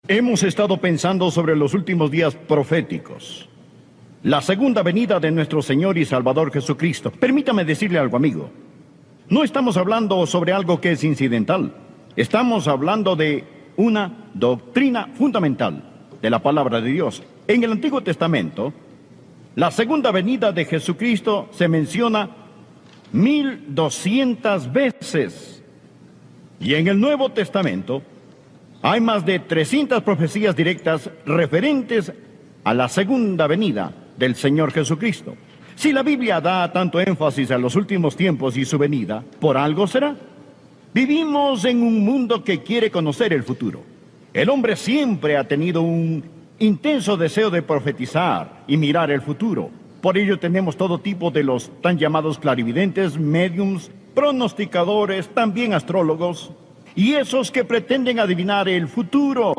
Hemos estado pensando sobre los últimos días proféticos, la segunda venida de nuestro Señor y Salvador Jesucristo. Permítame decirle algo, amigo. No estamos hablando sobre algo que es incidental. Estamos hablando de una doctrina fundamental de la palabra de Dios. En el Antiguo Testamento, la segunda venida de Jesucristo se menciona 1200 veces. Y en el Nuevo Testamento hay más de 300 profecías directas referentes a la segunda venida del Señor Jesucristo. Si la Biblia da tanto énfasis a los últimos tiempos y su venida, por algo será. Vivimos en un mundo que quiere conocer el futuro. El hombre siempre ha tenido un intenso deseo de profetizar y mirar el futuro. Por ello tenemos todo tipo de los tan llamados clarividentes, médiums, pronosticadores, también astrólogos, y esos que pretenden adivinar el futuro.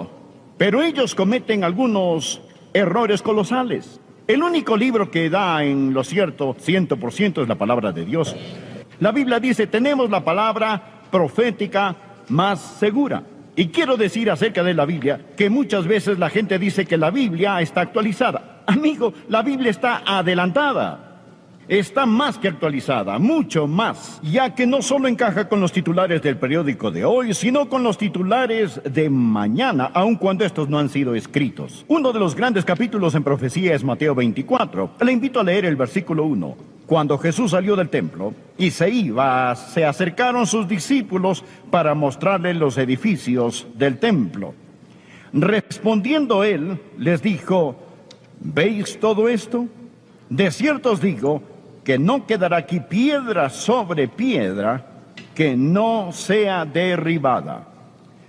Pero ellos cometen algunos errores colosales. El único libro que da en lo cierto 100% es la palabra de Dios. La Biblia dice, tenemos la palabra profética más segura. Y quiero decir acerca de la Biblia que muchas veces la gente dice que la Biblia está actualizada. Amigo, la Biblia está adelantada. Está más que actualizada, mucho más, ya que no solo encaja con los titulares del periódico de hoy, sino con los titulares de mañana, aun cuando estos no han sido escritos. Uno de los grandes capítulos en profecía es Mateo 24. Le invito a leer el versículo 1. Cuando Jesús salió del templo y se iba, se acercaron sus discípulos para mostrarle los edificios del templo. Respondiendo él, les dijo, ¿veis todo esto? De cierto os digo que no quedará aquí piedra sobre piedra que no sea derribada.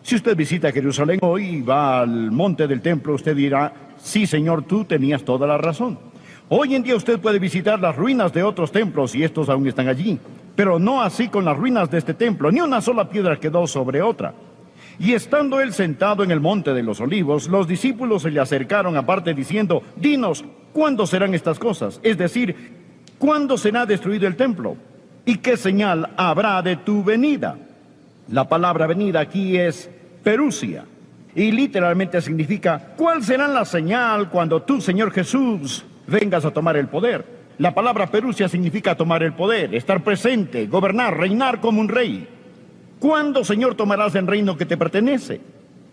Si usted visita Jerusalén hoy y va al monte del templo, usted dirá, sí, Señor, tú tenías toda la razón. Hoy en día usted puede visitar las ruinas de otros templos y estos aún están allí, pero no así con las ruinas de este templo, ni una sola piedra quedó sobre otra. Y estando él sentado en el monte de los olivos, los discípulos se le acercaron aparte diciendo, dinos, ¿cuándo serán estas cosas? Es decir, ¿cuándo será destruido el templo? ¿Y qué señal habrá de tu venida? La palabra venida aquí es perusia, y literalmente significa, ¿cuál será la señal cuando tú, Señor Jesús, vengas a tomar el poder? La palabra perusia significa tomar el poder, estar presente, gobernar, reinar como un rey. ¿Cuándo, Señor, tomarás el reino que te pertenece?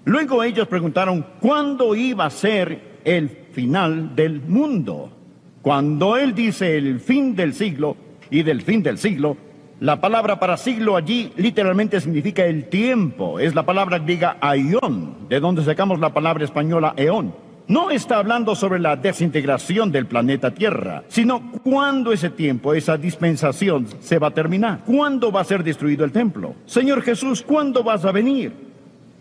Luego ellos preguntaron, ¿cuándo iba a ser el final del mundo? Cuando él dice el fin del siglo, y del fin del siglo, la palabra para siglo allí literalmente significa el tiempo. Es la palabra griega aión, de donde sacamos la palabra española eón. No está hablando sobre la desintegración del planeta Tierra, sino cuándo ese tiempo, esa dispensación se va a terminar. ¿Cuándo va a ser destruido el templo? Señor Jesús, ¿cuándo vas a venir?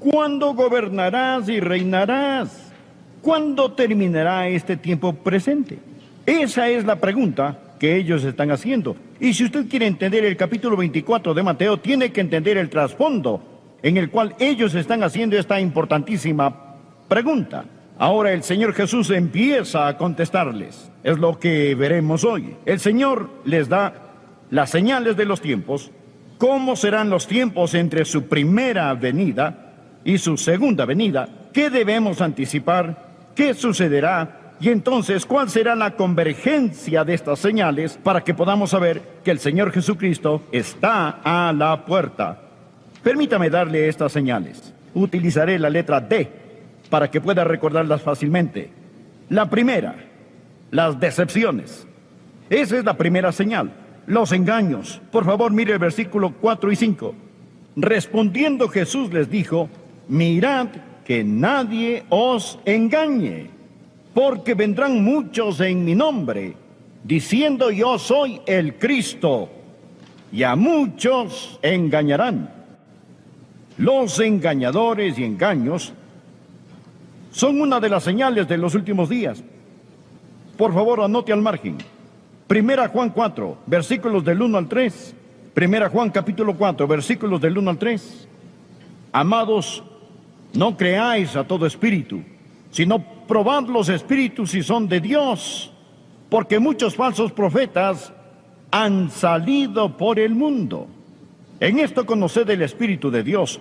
¿Cuándo gobernarás y reinarás? ¿Cuándo terminará este tiempo presente? Esa es la pregunta que ellos están haciendo. Y si usted quiere entender el capítulo 24 de Mateo, tiene que entender el trasfondo en el cual ellos están haciendo esta importantísima pregunta. Ahora el Señor Jesús empieza a contestarles. Es lo que veremos hoy. El Señor les da las señales de los tiempos, cómo serán los tiempos entre su primera venida y su segunda venida, qué debemos anticipar, qué sucederá, y entonces cuál será la convergencia de estas señales para que podamos saber que el Señor Jesucristo está a la puerta. Permítame darle estas señales. Utilizaré la letra D para que pueda recordarlas fácilmente. La primera, las decepciones. Esa es la primera señal. Los engaños. Por favor, mire el versículo 4 y 5. Respondiendo Jesús les dijo, mirad que nadie os engañe, porque vendrán muchos en mi nombre, diciendo yo soy el Cristo, y a muchos engañarán. Los engañadores y engaños son una de las señales de los últimos días. Por favor, anote al margen. Primera Juan 4, versículos del 1 al 3. Primera Juan capítulo 4, versículos del 1 al 3. Amados, no creáis a todo espíritu, sino probad los espíritus si son de Dios, porque muchos falsos profetas han salido por el mundo. En esto conoced el Espíritu de Dios.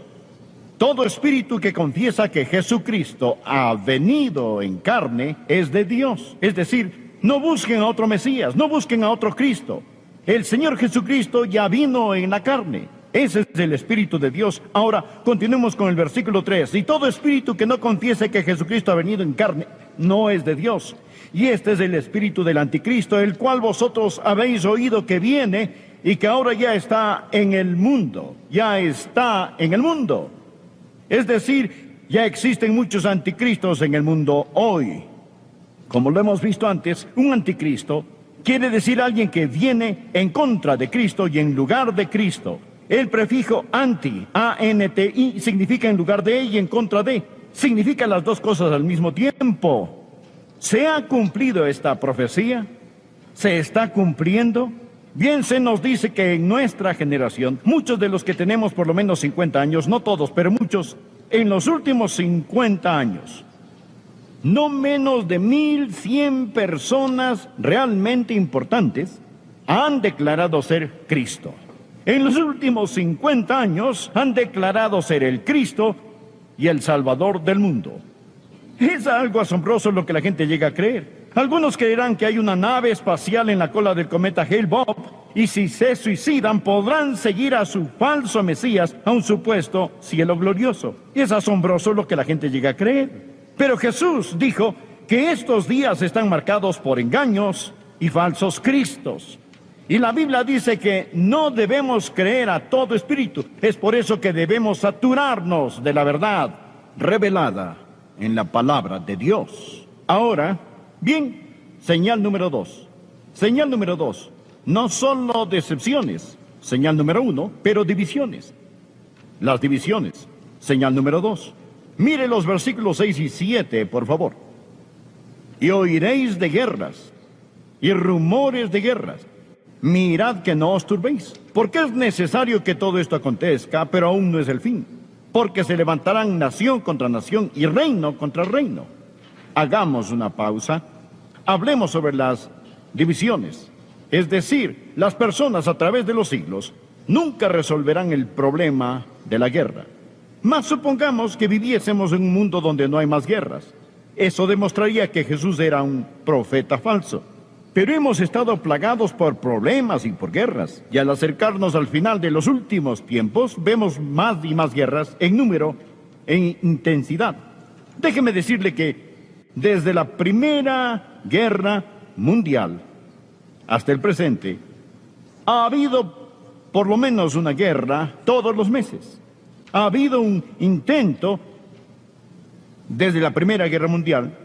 Todo espíritu que confiesa que Jesucristo ha venido en carne es de Dios. Es decir, no busquen a otro Mesías, no busquen a otro Cristo. El Señor Jesucristo ya vino en la carne. Ese es el Espíritu de Dios. Ahora, continuemos con el versículo 3. Y todo espíritu que no confiese que Jesucristo ha venido en carne no es de Dios. Y este es el espíritu del anticristo, el cual vosotros habéis oído que viene y que ahora ya está en el mundo. Ya está en el mundo. Es decir, ya existen muchos anticristos en el mundo hoy. Como lo hemos visto antes, un anticristo quiere decir alguien que viene en contra de Cristo y en lugar de Cristo. El prefijo anti, A-N-T-I, significa en lugar de y en contra de. Significa las dos cosas al mismo tiempo. ¿Se ha cumplido esta profecía? ¿Se está cumpliendo? Bien, se nos dice que en nuestra generación, muchos de los que tenemos por lo menos 50 años, no todos, pero muchos, en los últimos 50 años, no menos de 1,100 personas realmente importantes han declarado ser Cristo. En los últimos 50 años han declarado ser el Cristo y el Salvador del mundo. Es algo asombroso lo que la gente llega a creer. Algunos creerán que hay una nave espacial en la cola del cometa Hale-Bopp y si se suicidan podrán seguir a su falso Mesías a un supuesto cielo glorioso. Y es asombroso lo que la gente llega a creer. Pero Jesús dijo que estos días están marcados por engaños y falsos cristos. Y la Biblia dice que no debemos creer a todo espíritu. Es por eso que debemos saturarnos de la verdad revelada en la palabra de Dios. Ahora, bien, señal número 2. Señal número 2. No solo decepciones, señal número 1, pero divisiones. Las divisiones, señal número 2. Mire los versículos 6 y 7, por favor. Y oiréis de guerras y rumores de guerras. Mirad que no os turbéis, porque es necesario que todo esto acontezca, pero aún no es el fin. Porque se levantarán nación contra nación y reino contra reino. Hagamos una pausa. Hablemos sobre las divisiones. Es decir, las personas a través de los siglos nunca resolverán el problema de la guerra. Mas supongamos que viviésemos en un mundo donde no hay más guerras. Eso demostraría que Jesús era un profeta falso. Pero hemos estado plagados por problemas y por guerras. Y al acercarnos al final de los últimos tiempos, vemos más y más guerras en número, en intensidad. Déjeme decirle que desde la Primera Guerra Mundial hasta el presente, ha habido por lo menos una guerra todos los meses. Ha habido un intento, desde la Primera Guerra Mundial,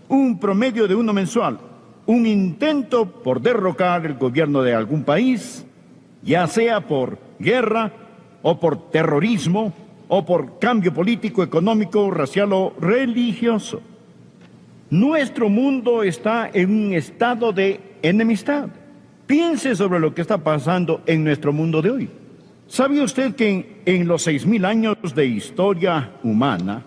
un promedio de uno mensual, un intento por derrocar el gobierno de algún país, ya sea por guerra o por terrorismo o por cambio político, económico, racial o religioso. Nuestro mundo está en un estado de enemistad. Piense sobre lo que está pasando en nuestro mundo de hoy. ¿Sabía usted que en los 6,000 años de historia humana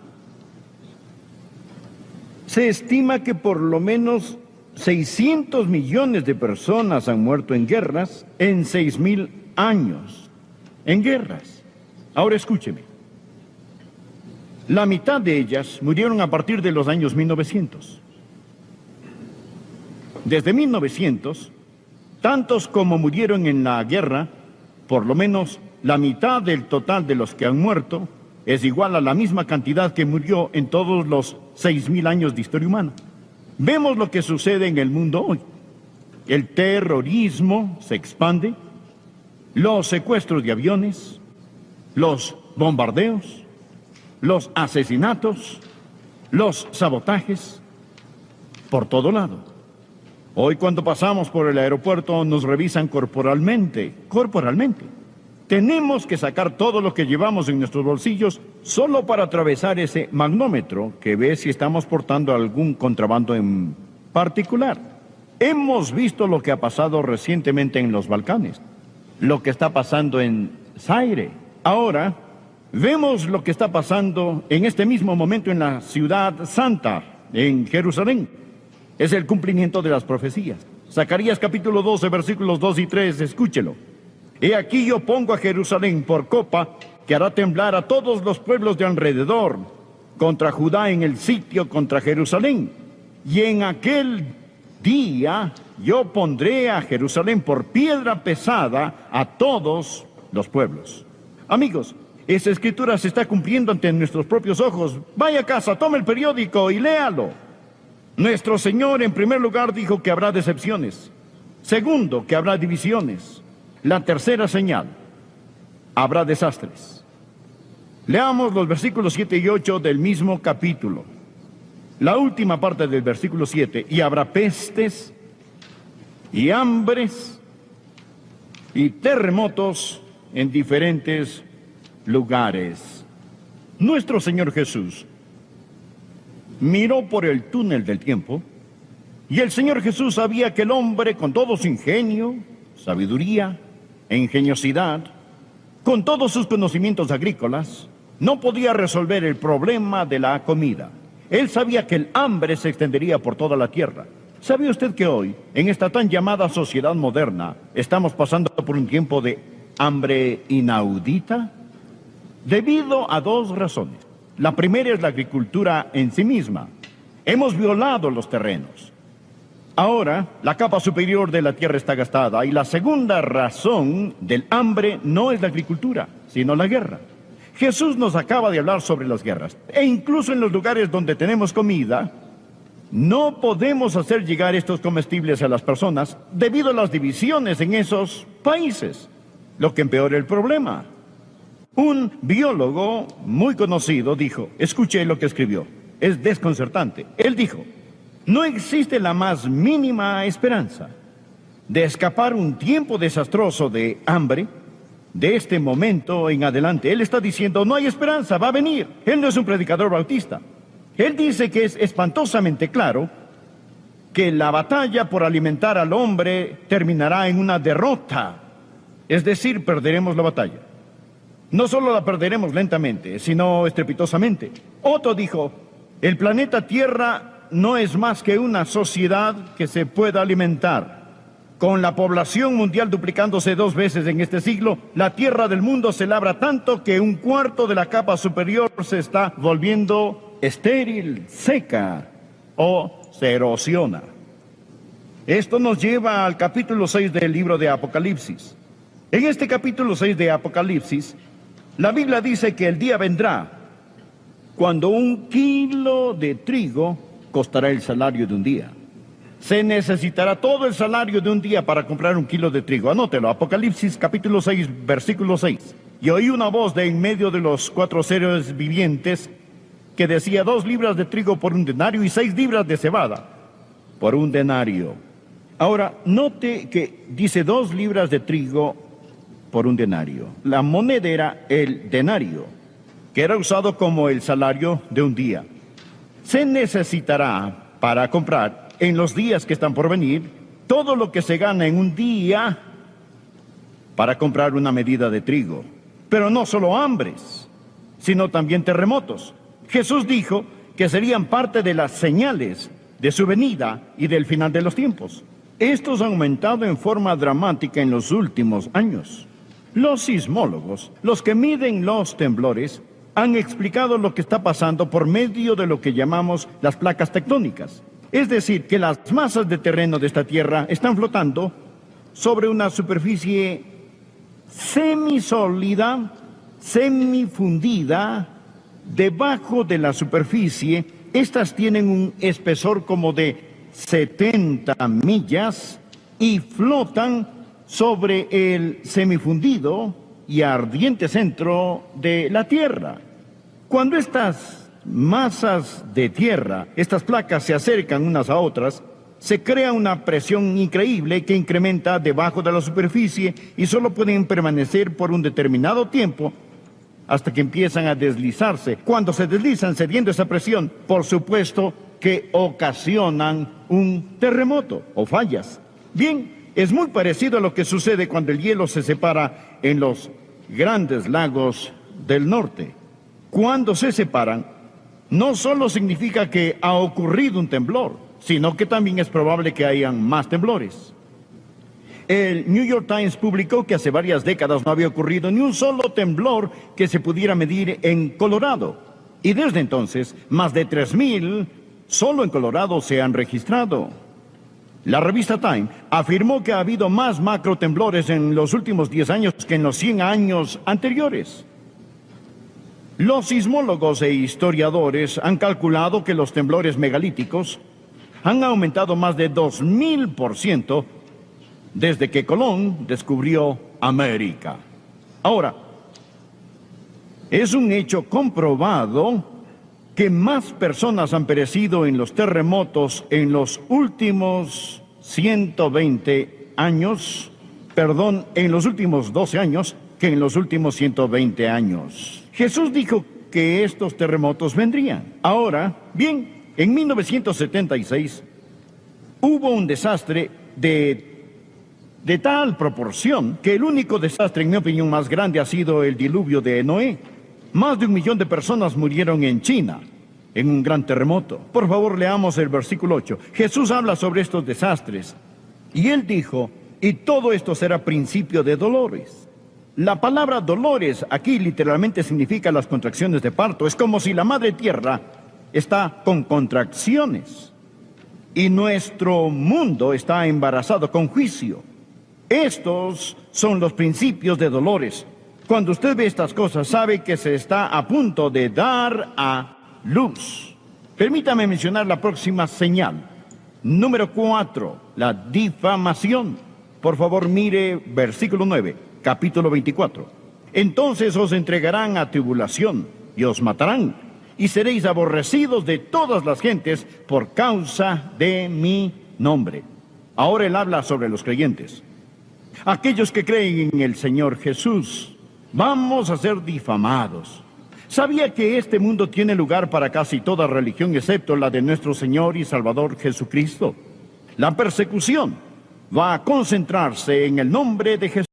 se estima que por lo menos 600 millones de personas han muerto en guerras en 6,000 años? En guerras. Ahora escúcheme. La mitad de ellas murieron a partir de los años 1900. Desde 1900, tantos como murieron en la guerra, por lo menos la mitad del total de los que han muerto es igual a la misma cantidad que murió en todos los 6,000 años de historia humana. Vemos lo que sucede en el mundo hoy. El terrorismo se expande, los secuestros de aviones, los bombardeos, los asesinatos, los sabotajes, por todo lado. Hoy cuando pasamos por el aeropuerto nos revisan corporalmente. Tenemos que sacar todo lo que llevamos en nuestros bolsillos solo para atravesar ese magnómetro que ve si estamos portando algún contrabando en particular. Hemos visto lo que ha pasado recientemente en los Balcanes, lo que está pasando en Zaire. Ahora vemos lo que está pasando en este mismo momento en la ciudad santa, en Jerusalén. Es el cumplimiento de las profecías. Zacarías capítulo 12, versículos 2 y 3, escúchelo. He aquí yo pongo a Jerusalén por copa que hará temblar a todos los pueblos de alrededor contra Judá en el sitio contra Jerusalén. Y en aquel día yo pondré a Jerusalén por piedra pesada a todos los pueblos. Amigos, esa escritura se está cumpliendo ante nuestros propios ojos. Vaya a casa, tome el periódico y léalo. Nuestro Señor, en primer lugar, dijo que habrá decepciones. Segundo, que habrá divisiones. La tercera señal, habrá desastres. Leamos los versículos 7 y 8 del mismo capítulo. La última parte del versículo 7, y habrá pestes y hambres y terremotos en diferentes lugares. Nuestro Señor Jesús miró por el túnel del tiempo y el Señor Jesús sabía que el hombre, con todo su ingenio, sabiduría e ingeniosidad, con todos sus conocimientos agrícolas, no podía resolver el problema de la comida. Él sabía que el hambre se extendería por toda la tierra. ¿Sabe usted que hoy, en esta tan llamada sociedad moderna, estamos pasando por un tiempo de hambre inaudita? Debido a dos razones. La primera es la agricultura en sí misma. Hemos violado los terrenos. Ahora, la capa superior de la tierra está gastada. Y la segunda razón del hambre no es la agricultura, sino la guerra. Jesús nos acaba de hablar sobre las guerras. E incluso en los lugares donde tenemos comida, no podemos hacer llegar estos comestibles a las personas debido a las divisiones en esos países, lo que empeora el problema. Un biólogo muy conocido dijo, escuché lo que escribió, es desconcertante. Él dijo, no existe la más mínima esperanza de escapar un tiempo desastroso de hambre de este momento en adelante. Él está diciendo, no hay esperanza, va a venir. Él no es un predicador bautista. Él dice que es espantosamente claro que la batalla por alimentar al hombre terminará en una derrota. Es decir, perderemos la batalla. No solo la perderemos lentamente, sino estrepitosamente. Otro dijo, el planeta Tierra no es más que una sociedad que se pueda alimentar. Con la población mundial duplicándose 2 veces en este siglo, la tierra del mundo se labra tanto que un cuarto de la capa superior se está volviendo estéril, seca o se erosiona. Esto nos lleva al capítulo 6 del libro de Apocalipsis. En este capítulo 6 de Apocalipsis, la Biblia dice que el día vendrá cuando 1 kilo de trigo costará el salario de un día. Se necesitará todo el salario de un día para comprar 1 kilo de trigo. Anótelo, Apocalipsis capítulo 6, versículo 6. Y oí una voz de en medio de los 4 seres vivientes que decía 2 libras de trigo por 1 denario y 6 libras de cebada por 1 denario. Ahora, note que dice 2 libras de trigo por 1 denario. La moneda era el denario, que era usado como el salario de un día. Se necesitará para comprar en los días que están por venir, todo lo que se gana en un día para comprar una medida de trigo. Pero no solo hambres, sino también terremotos. Jesús dijo que serían parte de las señales de su venida y del final de los tiempos. Estos han aumentado en forma dramática en los últimos años. Los sismólogos, los que miden los temblores, han explicado lo que está pasando por medio de lo que llamamos las placas tectónicas. Es decir, que las masas de terreno de esta tierra están flotando sobre una superficie semisólida, semifundida, debajo de la superficie. Estas tienen un espesor como de 70 millas y flotan sobre el semifundido y ardiente centro de la tierra. Cuando estas masas de tierra, estas placas se acercan unas a otras, se crea una presión increíble que incrementa debajo de la superficie y solo pueden permanecer por un determinado tiempo hasta que empiezan a deslizarse. Cuando se deslizan cediendo esa presión, por supuesto que ocasionan un terremoto o fallas. Bien, es muy parecido a lo que sucede cuando el hielo se separa en los grandes lagos del norte. Cuando se separan, no solo significa que ha ocurrido un temblor, sino que también es probable que hayan más temblores. El New York Times publicó que hace varias décadas no había ocurrido ni un solo temblor que se pudiera medir en Colorado. Y desde entonces, más de 3,000 solo en Colorado se han registrado. La revista Time afirmó que ha habido más macrotemblores en los últimos 10 años que en los 100 años anteriores. Los sismólogos e historiadores han calculado que los temblores megalíticos han aumentado más de 2,000% desde que Colón descubrió América. Ahora, es un hecho comprobado que más personas han perecido en los terremotos en los últimos 120 años, en los últimos 12 años, que en los últimos 120 años. Jesús dijo que estos terremotos vendrían. Ahora, bien, en 1976 hubo un desastre de tal proporción que el único desastre, en mi opinión, más grande ha sido el diluvio de Noé. Más de 1 millón de personas murieron en China en un gran terremoto. Por favor, leamos el versículo 8. Jesús habla sobre estos desastres. Y él dijo, y todo esto será principio de dolores. La palabra dolores aquí literalmente significa las contracciones de parto. Es como si la madre tierra está con contracciones. Y nuestro mundo está embarazado con juicio. Estos son los principios de dolores. Cuando usted ve estas cosas, sabe que se está a punto de dar a luz. Permítame mencionar la próxima señal. Número 4, la difamación. Por favor, mire versículo 9, capítulo 24. Entonces os entregarán a tribulación y os matarán, y seréis aborrecidos de todas las gentes por causa de mi nombre. Ahora él habla sobre los creyentes. Aquellos que creen en el Señor Jesús, vamos a ser difamados. ¿Sabía que este mundo tiene lugar para casi toda religión excepto la de nuestro Señor y Salvador Jesucristo? La persecución va a concentrarse en el nombre de Jesús.